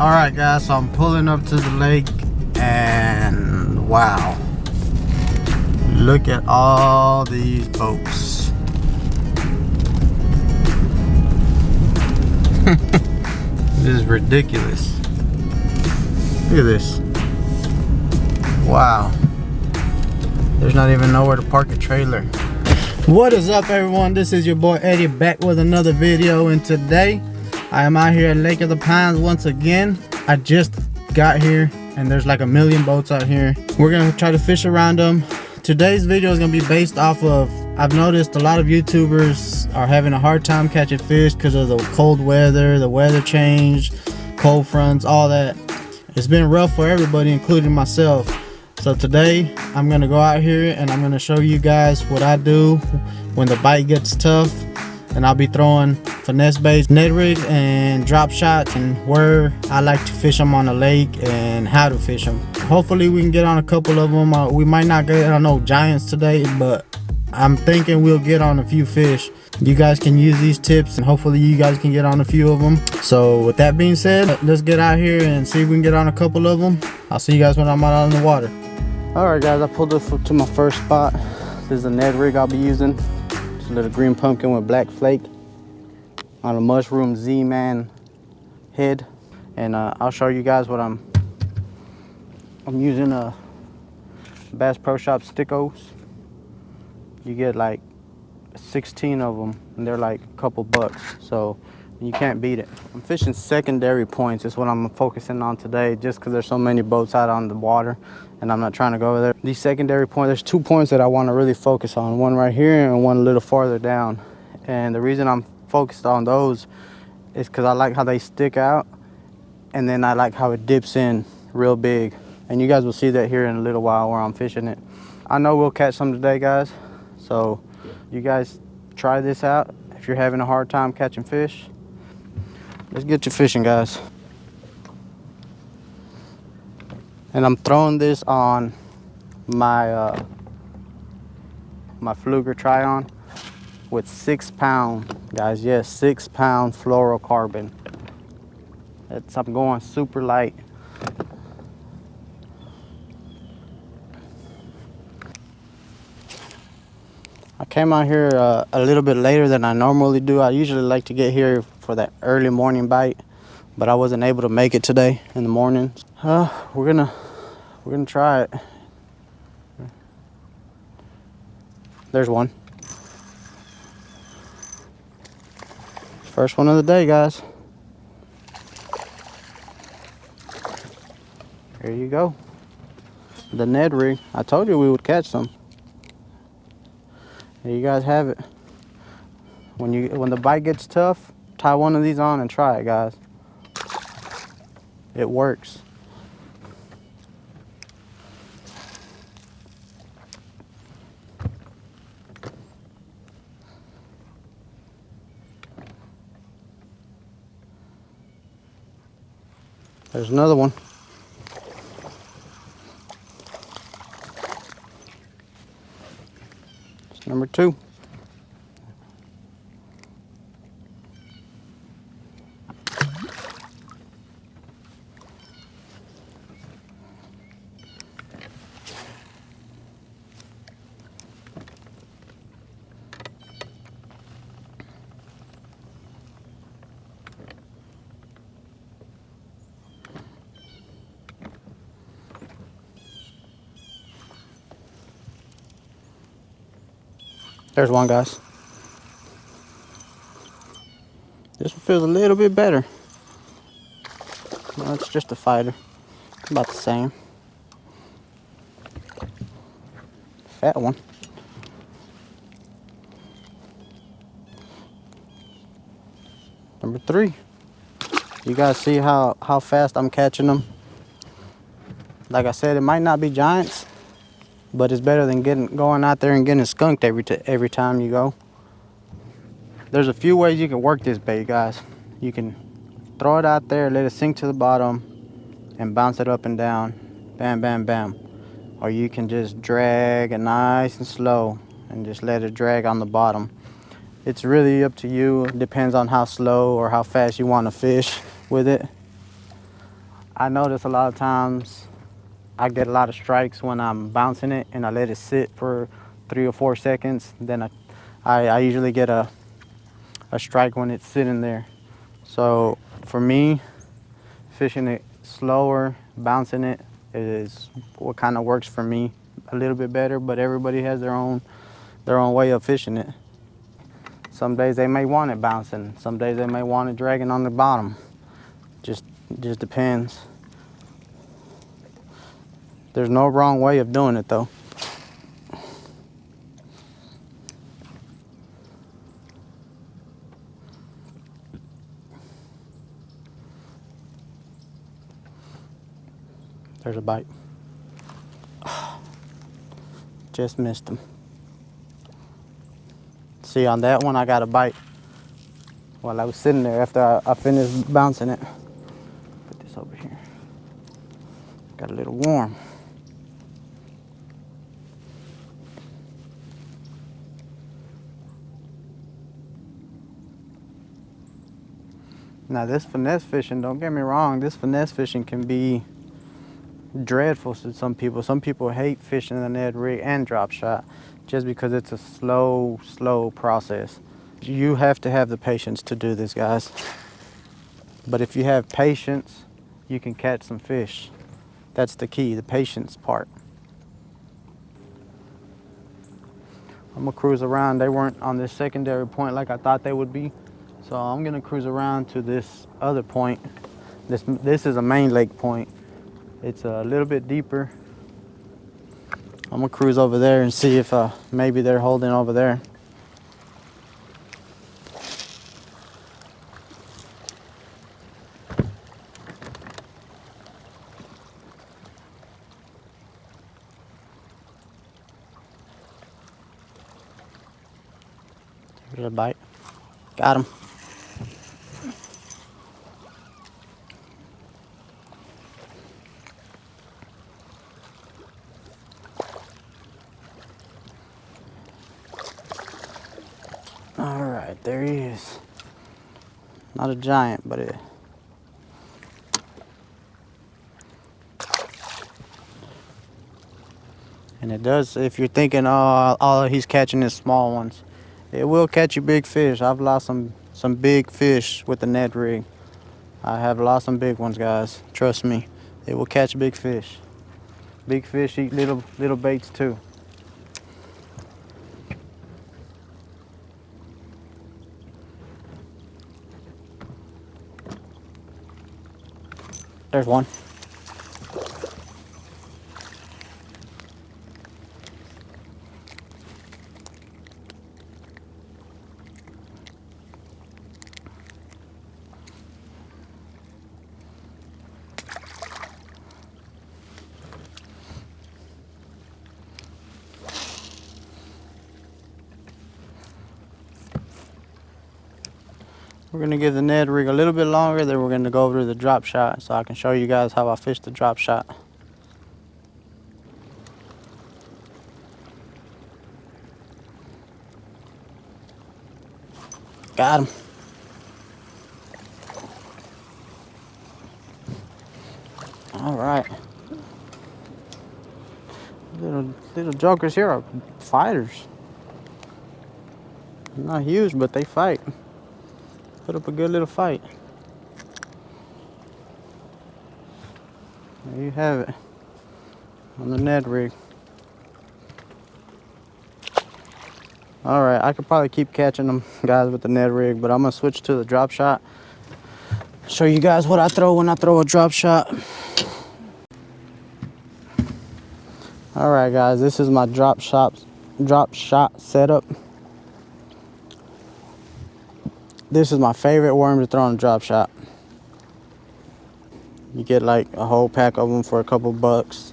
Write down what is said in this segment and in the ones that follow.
All right, guys, so I'm pulling up to the lake, and wow, look at all these boats. This is ridiculous. Look at this. Wow. There's not even nowhere to park a trailer. What is up, everyone? This is your boy Eddie back with another video, and today I am out here at Lake of the Pines once again. I just got here and there's like a million boats out here. We're gonna try to fish around them. Today's video is gonna be based off of, I've noticed a lot of YouTubers are having a hard time catching fish because of the cold weather, the weather change, cold fronts, all that. It's been rough for everybody, including myself. So today I'm gonna go out here and I'm gonna show you guys what I do when the bite gets tough, and I'll be throwing finesse baits, Ned rigs, and drop shots, and where I like to fish them on the lake and how to fish them. Hopefully we can get on a couple of them. We might not get on no giants today, but I'm thinking we'll get on a few fish. You guys can use these tips and hopefully you guys can get on a few of them. So with that being said, let's get out here and see if we can get on a couple of them. I'll see you guys when I'm out on the water. All right, guys, I pulled up to my first spot. This is a Ned rig I'll be using. It's a little green pumpkin with black flake on a mushroom Z-Man head. And I'll show you guys what I'm using a Bass Pro Shop Stickos. You get like 16 of them and they're like a couple bucks, so you can't beat it. I'm fishing secondary points is what I'm focusing on today, just because there's so many boats out on the water and I'm not trying to go over there. These secondary points, there's 2 points that I want to really focus on, one right here and one a little farther down. And the reason I'm focused on those is because I like how they stick out, and then I like how it dips in real big, and you guys will see that here in a little while where I'm fishing it. I know we'll catch some today, guys, so you guys try this out if you're having a hard time catching fish. Let's get you fishing, guys. And I'm throwing this on my my Fluger Try-On with 6 pound, guys. Yes, 6 pound fluorocarbon. I'm going super light. I came out here a little bit later than I normally do. I usually like to get here for that early morning bite, but I wasn't able to make it today in the morning. We're gonna try it. There's one. First one of the day, guys. There you go. The Ned rig. I told you we would catch some. There you guys have it. When the bite gets tough, tie one of these on and try it, guys. It works. There's another one. It's number 2. There's one, guys. This one feels a little bit better. No, it's just a fighter. About the same. Fat one. Number 3. You guys see how fast I'm catching them? Like I said, it might not be giants, but it's better than going out there and getting skunked every time you go. There's a few ways you can work this bait, guys. You can throw it out there, let it sink to the bottom, and bounce it up and down. Bam, bam, bam. Or you can just drag it nice and slow and just let it drag on the bottom. It's really up to you. It depends on how slow or how fast you want to fish with it. I notice a lot of times I get a lot of strikes when I'm bouncing it and I let it sit for 3 or 4 seconds. Then I usually get a strike when it's sitting there. So for me, fishing it slower, bouncing it is what kind of works for me a little bit better, but everybody has their own way of fishing it. Some days they may want it bouncing, some days they may want it dragging on the bottom. Just depends. There's no wrong way of doing it though. There's a bite. Just missed him. See, on that one I got a bite while I was sitting there after I finished bouncing it. Put this over here. Got a little warm. Now this finesse fishing, don't get me wrong, this finesse fishing can be dreadful to some people. Some people hate fishing the Ned rig and drop shot just because it's a slow process. You have to have the patience to do this, guys. But if you have patience, you can catch some fish. That's the key, the patience part. I'm gonna cruise around. They weren't on this secondary point like I thought they would be. So I'm gonna cruise around to this other point. This is a main lake point. It's a little bit deeper. I'm gonna cruise over there and see if maybe they're holding over there. There's a bite. Got him. All right, there he is. Not a giant, but it. And it does, if you're thinking, oh, all he's catching is small ones, it will catch you big fish. I've lost some big fish with the Ned rig. I have lost some big ones, guys. Trust me, it will catch big fish. Big fish eat little baits too. There's one. We're gonna give the Ned rig a little bit longer, then we're gonna go over to the drop shot so I can show you guys how I fish the drop shot. Got him. All right. Little jokers here are fighters. Not huge, but they fight. Put up a good little fight. There you have it on the Ned rig. All right, I could probably keep catching them guys with the Ned rig, but I'm gonna switch to the drop shot. Show you guys what I throw when I throw a drop shot. All right, guys, this is my drop shot setup. This is my favorite worm to throw on a drop shot. You get like a whole pack of them for a couple bucks.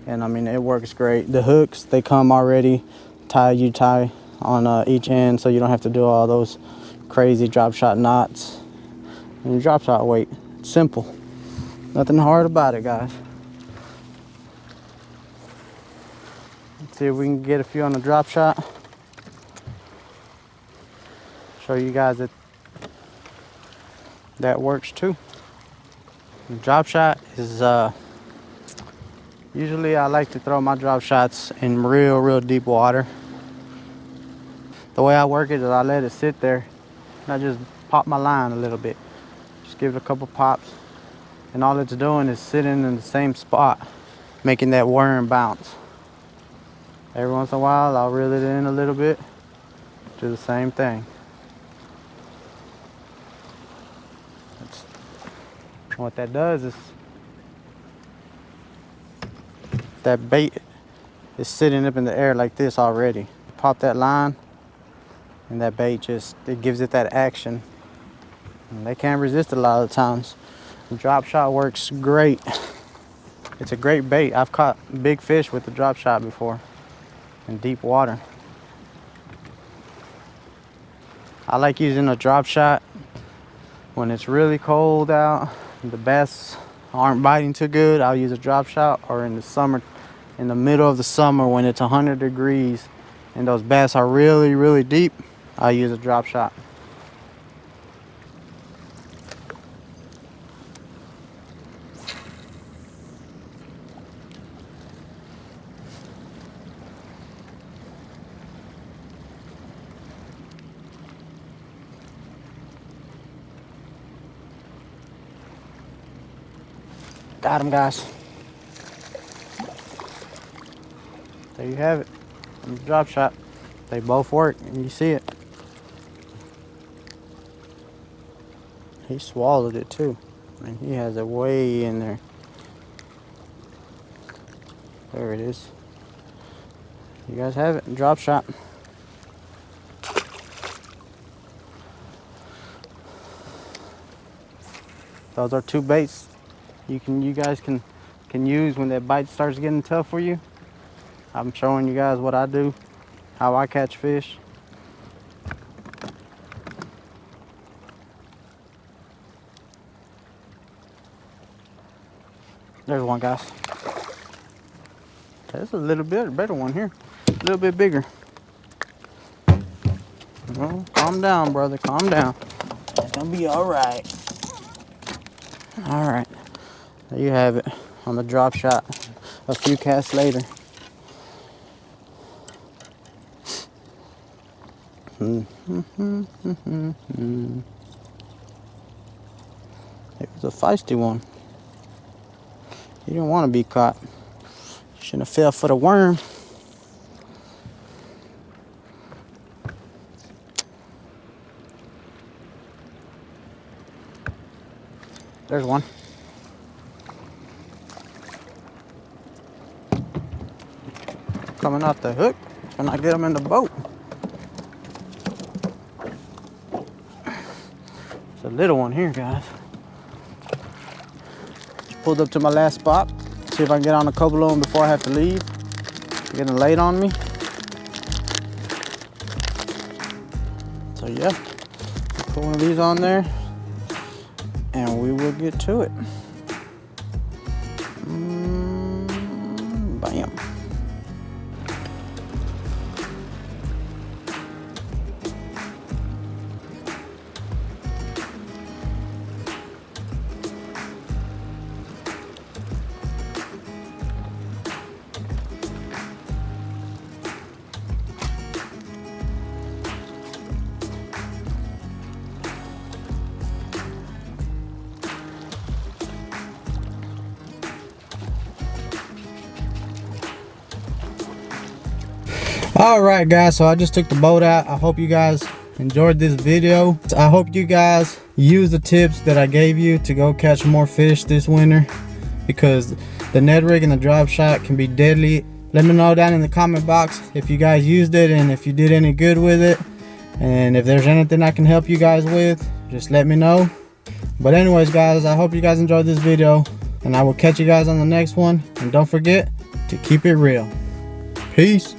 And I mean, it works great. The hooks, they come already tie on each end, so you don't have to do all those crazy drop shot knots. And your drop shot weight, it's simple. Nothing hard about it, guys. Let's see if we can get a few on the drop shot. Show you guys that works too. Drop shot is usually I like to throw my drop shots in real deep water. The way I work it is I let it sit there and I just pop my line a little bit. Just give it a couple pops, and all it's doing is sitting in the same spot, making that worm bounce. Every once in a while I'll reel it in a little bit, do the same thing. What that does is that bait is sitting up in the air like this already. Pop that line and that bait just, it gives it that action. And they can't resist it a lot of the times. The drop shot works great. It's a great bait. I've caught big fish with the drop shot before in deep water. I like using a drop shot when it's really cold out, the bass aren't biting too good. I'll use a drop shot, or in the summer, in the middle of the summer when it's 100 degrees and those bass are really deep, I'll use a drop shot. Got him, guys. There you have it. Drop shot. They both work, and you see it. He swallowed it too. And he has it way in there. There it is. You guys have it. Drop shot. Those are two baits you guys can use when that bite starts getting tough for you. I'm showing you guys what I do, how I catch fish. There's one, guys. There's a little bit better one here, a little bit bigger. Well, calm down, brother, calm down. It's gonna be all right. All right. There you have it on the drop shot. A few casts later. It was a feisty one. He didn't want to be caught. Shouldn't have fell for the worm. There's one. Coming off the hook when I get them in the boat. It's a little one here, guys. Just pulled up to my last spot. See if I can get on a couple of them before I have to leave. Getting late on me. So yeah, put one of these on there and we will get to it. Bam. All right, guys, so I just took the boat out. I hope you guys enjoyed this video. I hope you guys use the tips that I gave you to go catch more fish this winter, because the Ned rig and the drop shot can be deadly. Let me know down in the comment box if you guys used it and if you did any good with it, and if there's anything I can help you guys with, just let me know. But anyways, guys, I hope you guys enjoyed this video, and I will catch you guys on the next one. And don't forget to keep it real. Peace.